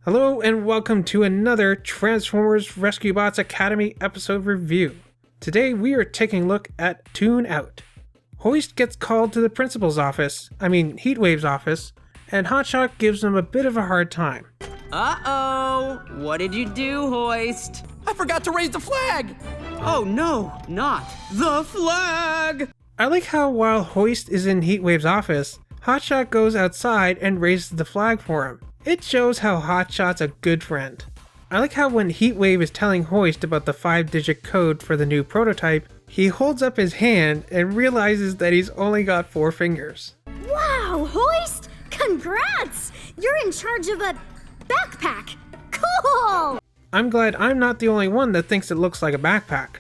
Hello and welcome to another Transformers Rescue Bots Academy episode review. Today we are taking a look at Tune Out. Hoist gets called to the principal's office, Heatwave's office, and Hotshot gives him a bit of a hard time. Uh-oh! What did you do, Hoist? I forgot to raise the flag! Oh no, not the flag! I like how while Hoist is in Heatwave's office, Hotshot goes outside and raises the flag for him. It shows how Hotshot's a good friend. I like how when Heatwave is telling Hoist about the 5-digit code for the new prototype, he holds up his hand and realizes that he's only got 4 fingers. Wow, Hoist! Congrats! You're in charge of a backpack! Cool! I'm glad I'm not the only one that thinks it looks like a backpack.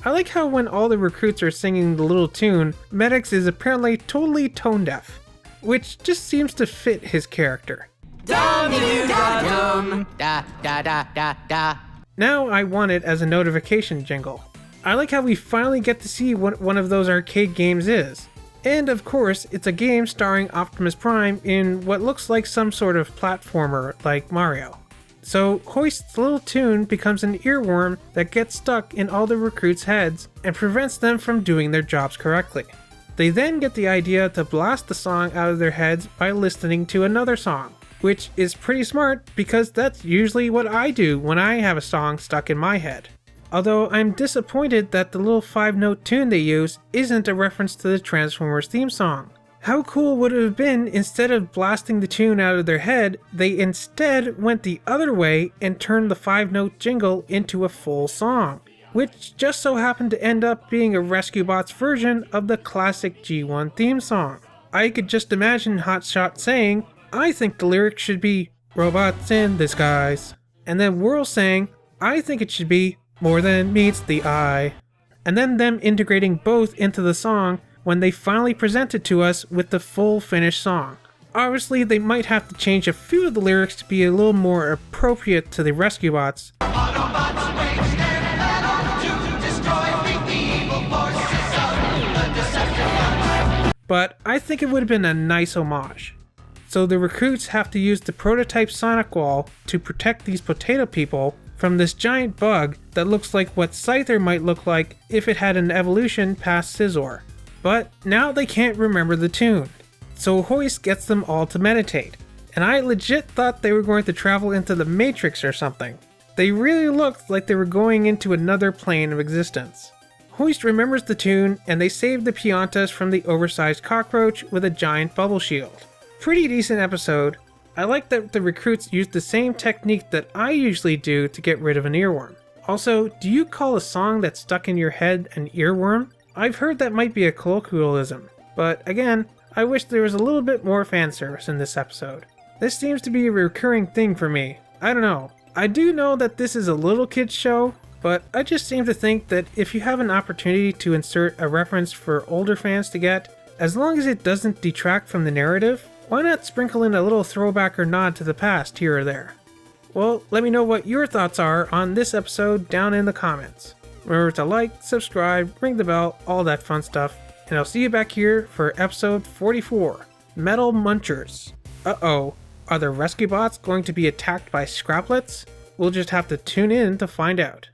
I like how when all the recruits are singing the little tune, Medics is apparently totally tone deaf, which just seems to fit his character. Dum-dum, da-da-da-da-da. Now I want it as a notification jingle. I like how we finally get to see what one of those arcade games is. And of course, it's a game starring Optimus Prime in what looks like some sort of platformer like Mario. So Hoist's little tune becomes an earworm that gets stuck in all the recruits' heads and prevents them from doing their jobs correctly. They then get the idea to blast the song out of their heads by listening to another song, which is pretty smart because that's usually what I do when I have a song stuck in my head. Although I'm disappointed that the little 5-note tune they use isn't a reference to the Transformers theme song. How cool would it have been instead of blasting the tune out of their head, they instead went the other way and turned the 5-note jingle into a full song, which just so happened to end up being a Rescue Bots version of the classic G1 theme song. I could just imagine Hotshot saying, "I think the lyrics should be robots in disguise," and then Whirl saying, "I think it should be more than meets the eye," and then them integrating both into the song when they finally present it to us with the full finished song. Obviously, they might have to change a few of the lyrics to be a little more appropriate to the Rescue Bots. Autobots wage their battle to destroy the evil forces of the Decepticons. But I think it would have been a nice homage. So the recruits have to use the prototype Sonic Wall to protect these potato people from this giant bug that looks like what Scyther might look like if it had an evolution past Scizor. But now they can't remember the tune. So Hoist gets them all to meditate. And I legit thought they were going to travel into the Matrix or something. They really looked like they were going into another plane of existence. Hoist remembers the tune and they save the Piontas from the oversized cockroach with a giant bubble shield. Pretty decent episode. I like that the recruits used the same technique that I usually do to get rid of an earworm. Also, do you call a song that's stuck in your head an earworm? I've heard that might be a colloquialism, but again, I wish there was a little bit more fan service in this episode. This seems to be a recurring thing for me. I don't know. I do know that this is a little kid's show, but I just seem to think that if you have an opportunity to insert a reference for older fans to get, as long as it doesn't detract from the narrative, why not sprinkle in a little throwback or nod to the past here or there? Well, let me know what your thoughts are on this episode down in the comments. Remember to like, subscribe, ring the bell, all that fun stuff, and I'll see you back here for episode 44, Metal Munchers. Uh-oh, are the Rescue Bots going to be attacked by Scraplets? We'll just have to tune in to find out.